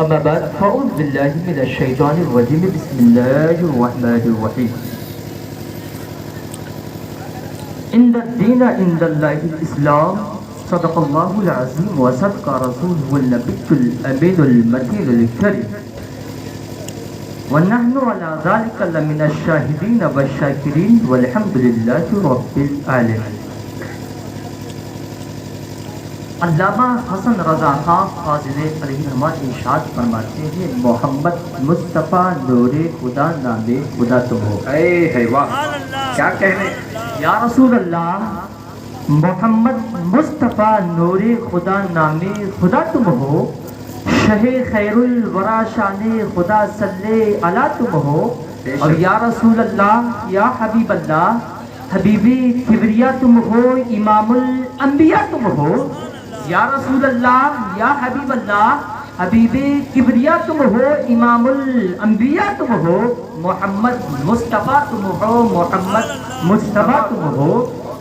أما بعد فأعوذ بالله من الشيطان الرجيم بسم الله الرحمن الرحيم إن الدين عند الله الإسلام صدق الله العظيم وصدق رسوله النبي الأمين المتين الكريم ونحن على ذلك لمن الشاهدين والشاكرين والحمد لله رب العالمين. علامہ حسن رضا خان فاضل علیہ رحمۃ ارشاد فرماتے ہیں محمد مصطفیٰ نور خدا نام خدا تم ہو. اے واہ کیا کہنے. یا رسول اللہ محمد مصطفیٰ نور خدا نام خدا تم ہو. شہ خیر الورا شان خدا صلی علی تم ہو. اور یا رسول اللہ یا حبیب اللہ حبیبی کبریا تم ہو امام الانبیاء تم ہو. یا رسول اللہ یا حبیب اللہ حبیب کبریا تم ہو امام الانبیاء تم ہو. محمد مصطفیٰ تم ہو محمد مصطفیٰ تم ہو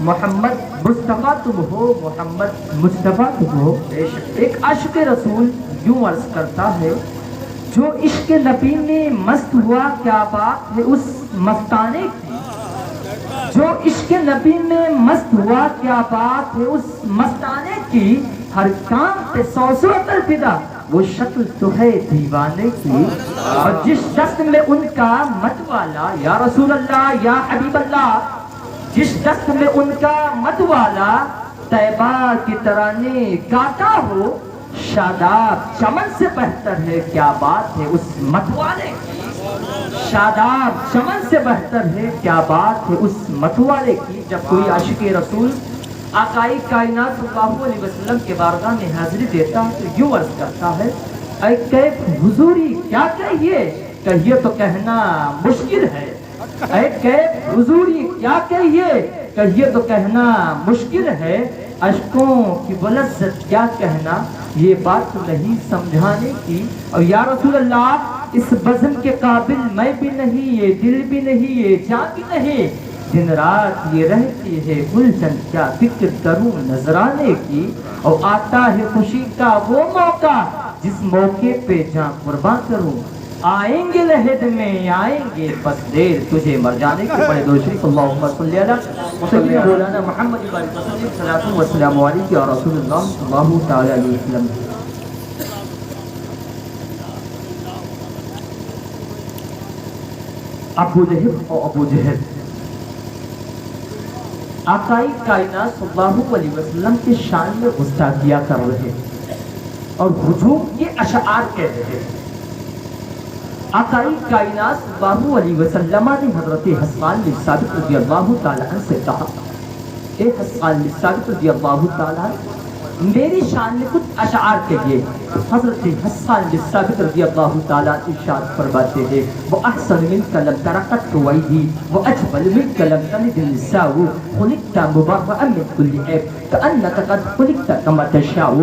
محمد مصطفیٰ تم ہو محمد مصطفیٰ تم ہو. ایک عاشق رسول یوں عرض کرتا ہے جو عشق نبی میں مست ہوا کیا بات ہے اس مستانے کی. جو عشق نبی میں مست ہوا کیا بات ہے اس مستانے کی. ہر کام پہ سو سوتر فدا وہ شکل تو ہے دیوانے کی. اور جس دست میں ان کا مت والا یا رسول اللہ یا حبیب اللہ جس دست میں ان کا مت والا طیبہ کی ترانے گاتا ہو. شاداب چمن سے بہتر ہے کیا بات ہے اس مت والے کی. شاداب چمن سے بہتر ہے کیا بات ہے اس مت والے کی. جب کوئی عاشق رسول آقائی کائنات صلی اللہ علیہ وسلم کے بارگاہ میں حاضری دیتا ہے تو یوں عرض کرتا ہے اے کیف حضوری کیا کہیے کہیے تو کہنا مشکل ہے. اے کیف حضوری کیا کہیے کہیے تو کہنا مشکل ہے. اشکوں کی ولذت کیا کہنا یہ بات نہیں سمجھانے کی. اور یا رسول اللہ اس بزم کے قابل میں بھی نہیں یہ دل بھی نہیں یہ جان بھی نہیں. دن رات یہ رہتی ہے الجھن کیا فکر کروں نذرانے کی. اور آتا ہے خوشی کا وہ موقع جس موقع پہ جان قربان کروں. آئیں گے لہد میں آئیں گے بس دیر تجھے مر جانے کے. بڑے دو شریف اللہم صلی علی مولانا محمد صلاۃ و سلام علیہ اور رسول اللہ صلی اللہ تعالی علیہ وسلم. ابو لہب اور ابو جہل آقائی کائنات صلی اللہ علیہ وسلم کے شان میں گستاخیاں کر رہے اور ہجوم کے اشعار کہہ رہے. آقائی کائنات صلی اللہ علیہ وسلم نے حضرت حسان بن ثابت رضی اللہ تعالیٰ عنہ سے کہا اے حسان بن ثابت رضی اللہ تعالیٰ میری شان میں کچھ اشعار کہیے. حضرت حسان بن ثابت رضی اللہ تعالیٰ ارشاد فرماتے ہیں وہ احسن منک لم ترقت ویدی وہ اجمل منک لم تلد النساء خلقت مبرئا من کل عیب کأنک قد خلقت کما تشاء.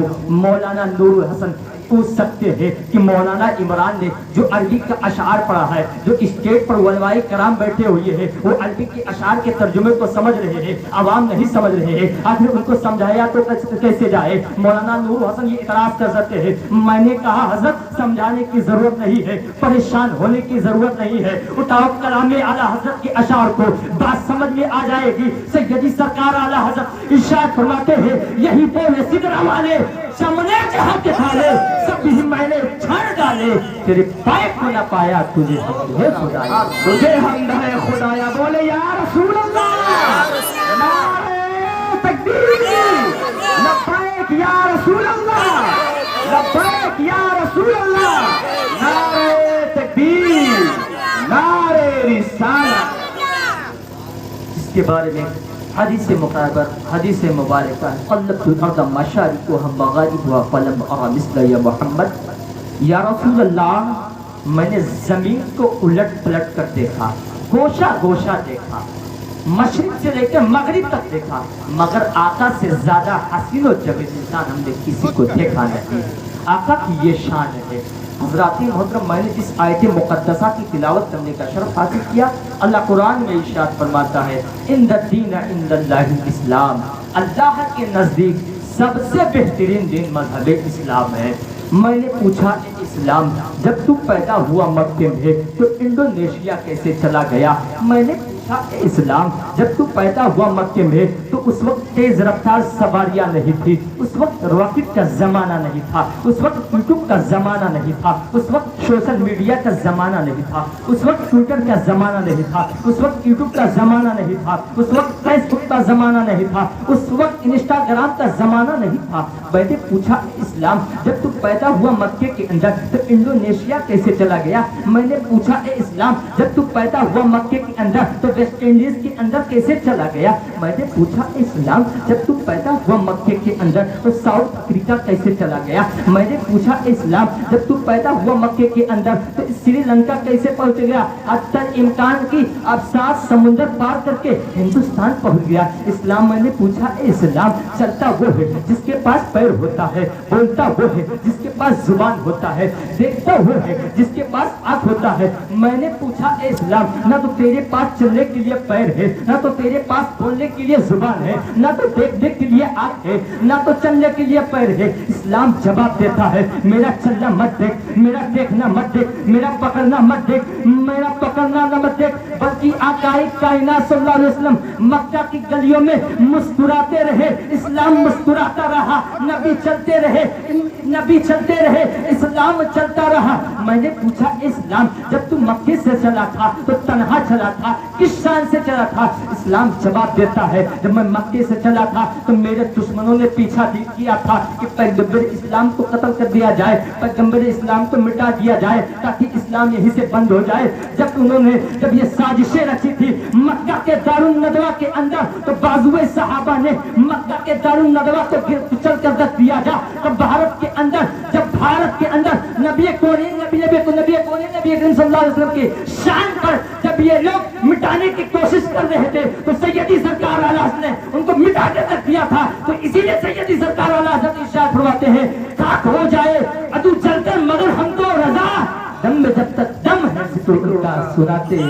مولانا نور الحسن پوچھ سکتے ہیں کہ مولانا عمران نے جو عربی کا اشعار پڑھا ہے جو اسٹیج پر علماء کرام بیٹھے ہوئے ہیں وہ عربی کے اشعار کے ترجمے کو سمجھ رہے ہیں عوام نہیں سمجھ رہے ہیں. آخر ان کو سمجھایا تو کیسے جائے. مولانا نور حسن یہ اعتراض کر سکتے ہیں میں نے کہا حضرت سمجھانے کی ضرورت نہیں ہے پریشان ہونے کی ضرورت نہیں ہے. اٹھاؤ کلام اعلیٰ حضرت کے اشعار کو بات سمجھ میں آ جائے گی. سیدی سرکار اعلیٰ حضرت ارشاد فرماتے ہیں یہی بولے سدرا والے چمنے جہاں کے تھالے سب بھی میں نے چھڑ ڈالے تیرے پائے کو نہ پایا تجھے حمد ہے خدایا تجھے حمد ہے خدایا. بولے یا رسول اللہ نعرہ تکبیر لبیک یا رسول اللہ لبیک یا رسول اللہ نعرہ تکبیر نعرہ رسالت. اس کے بارے میں حدیث مقابر حدیث مبارکہ قلبت الارض مشارقها مغاربها فلم ارى مثل یا محمد. یا رسول اللہ میں نے زمین کو الٹ پلٹ کر دیکھا گوشہ گوشہ دیکھا مشرق سے لے کر مغرب تک دیکھا مگر آقا سے زیادہ حسین و جمیل انسان ہم نے کسی کو دیکھا نہیں. آقا کی یہ شان ہے. حضرات محترم میں نے جس آیت مقدسہ کی تلاوت کرنے کا شرف حاصل کیا اللہ قرآن میں ارشاد فرماتا ہے ان الدین عند اللہ الاسلام. اللہ کے نزدیک سب سے بہترین دین مذہب اسلام ہے. میں نے پوچھا اسلام جب تو پیدا ہوا مکے میں تو انڈونیشیا کیسے چلا گیا؟ میں نے پوچھا اسلام جب تو پیدا ہوا مکے میں تو اس وقت تیز رفتار سواریاں نہیں تھی، اس وقت راکٹ کا زمانہ نہیں تھا، اس وقت یوٹیوب کا زمانہ نہیں تھا، اس وقت سوشل میڈیا کا زمانہ نہیں تھا، اس وقت ٹویٹر کا زمانہ نہیں تھا، اس وقت یوٹیوب کا زمانہ نہیں تھا، اس وقت فیس بک کا زمانہ نہیں تھا، اس وقت انسٹاگرام کا زمانہ نہیں تھا۔ میں نے پوچھا اسلام جب تو پیدا ہوا مکے کے اندر تو انڈونیشیا کیسے چلا گیا؟ میں نے پوچھا اے اسلام جب تو پیدا ہوا مکے کے اندر تو ویسٹ انڈیز کے اندر کیسے چلا گیا؟ میں نے پوچھا اسلام جب تو پیدا ہوا مکے کے اندر تو ساؤتھ افریقہ کیسے چلا گیا؟ میں نے پوچھا اسلام جب تو پیدا ہوا مکے کے اندر تو سری لنکا کیسے پہنچ گیا؟ حتی امکان کی اب 7 سمندر پار کر کے ہندوستان پہنچ گیا۔ اسلام میں نے پوچھا اے اسلام چلتا وہ ہے جس کے پاس پیر ہوتا ہے، بولتا وہ ہے جس کے پاس زبان ہوتا ہے، دیکھتا وہ ہے جس کے پاس آنکھ ہوتا ہے۔ میں نے پوچھا اے اسلام نہ تو تیرے پاس چلنے کے لیے پیر ہے، نہ تو تیرے پاس بولنے کے لیے زبان ہے، نہ تو دیکھنے کے لیے آنکھ ہے، نہ تو چلنے کے لیے پیر ہے۔ اسلام جواب دیتا ہے میرا چلنا مت دیکھ، میرا دیکھنا مت دیکھ، میرا پکڑنا مت دیکھ، میرا پکڑنا نہ مت دیکھ، بلکہ آقا کائنات صلی اللہ علیہ وسلم مکہ کی گلیوں میں مسکراتے رہے، اسلام مسکراتا رہا، نبی چلتے رہے، نبی چلتے رہے، اسلام چلتا رہا۔ میں نے پوچھا اسلام جب تو مکے سے چلا تھا تو تنہا چلا تھا، کس شان سے چلا تھا؟ اسلام جواب دیتا ہے جب میں مکے سے چلا تھا تو میرے دشمنوں نے پیچھا کیا تھا کہ پیغمبر اسلام کو قتل کر دیا جائے، پیغمبر اسلام کو مٹا دیا جائے تاکہ اسلام یہیں سے بند ہو جائے۔ جب یہ سازشیں رچی تھی مکہ کے دارالندوہ کے اندر تو بازوئے صحابہ نے مکہ کے دارالندوہ کو کچل کر رکھ دیا جا۔ تو بھارت کے اندر جب بھارت کے اندر نبی کریم صلی اللہ علیہ وسلم کی شان پر جب یہ لوگ مٹانے کی کوشش کر رہے تھے تو سیدی سرکار اعلیٰ حضرت نے ان کو مٹا کے رکھ دیا تھا۔ تو اسی لیے سیدی سرکار اعلیٰ حضرت ارشاد فرماتے ہیں خاک ہو جائے عدو چل کر مگر ہم تو رضا، دم میں جب تک دم ہے ذکر ان کا سناتے